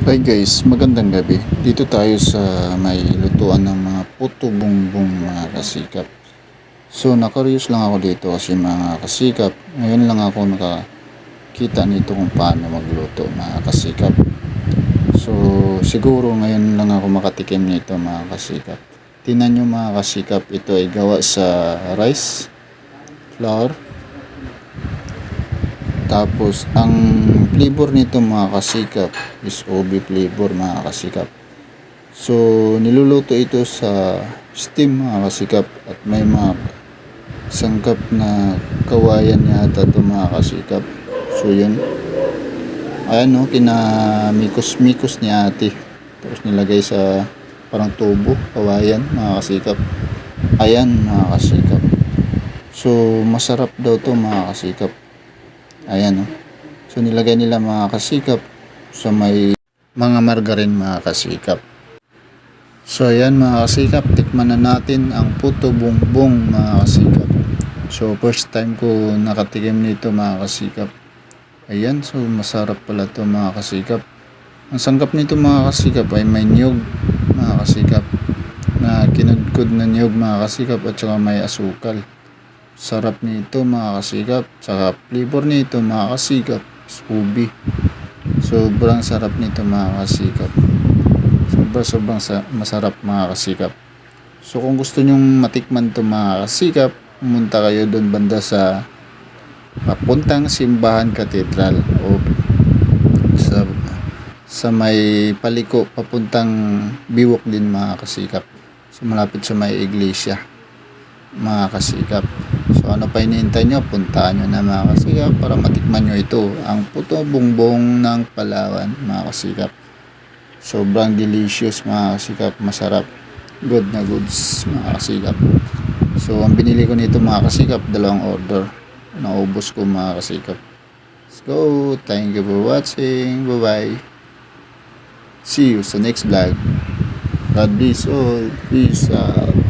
Hi guys, magandang gabi. Dito tayo sa may lutuan ng mga puto bumbong mga kasikap. So nakarius lang ako dito kasi mga kasikap. Ngayon lang ako nakakita nito kung paano magluto mga kasikap. So siguro ngayon lang ako makatikim nito mga kasikap. Tingnan nyo mga kasikap, ito ay gawa sa rice, flour. Tapos ang flavor nito mga kasikap is OB flavor mga kasikap. So niluluto ito sa steam mga kasikap at may mga sangkap na kawayan yata ito mga kasikap. So yun. Ayan no, kinamikos-mikos ni ate. Tapos nilagay sa parang tubo, kawayan mga kasikap. Ayan mga kasikap. So masarap daw to mga kasikap. Ayan no. So nilagay nila mga kasikap sa may mga margarine mga kasikap. So ayan mga kasikap, tikman na natin ang puto bumbong mga kasikap. So first time ko nakatikim nito mga kasikap. Ayan, so masarap pala to mga kasikap. Ang sangkap nito mga kasikap ay may niyog mga kasikap, na kinudkod na niyog mga kasikap at saka may asukal. Sarap nito mga kasikap. Saka flavor nito mga kasikap is ubi. Sobrang sarap nito mga kasikap. Sobrang masarap mga kasikap. So kung gusto nyong matikman to mga kasikap, pumunta kayo doon banda sa papuntang Simbahan Katedral o sa may paliko papuntang Biwok din mga kasikap. So malapit sa may iglesia mga kasikap. So ano pa hinihintay nyo? Puntaan nyo na mga kasikap para matikman nyo ito, ang puto bumbong ng Palawan mga kasikap. Sobrang delicious mga kasikap, masarap, good na goods mga kasikap. So ang binili ko nito mga kasikap, dalawang order, naubos ko mga kasikap. Let's go, thank you for watching, bye bye, see you sa next vlog. God bless all, peace out.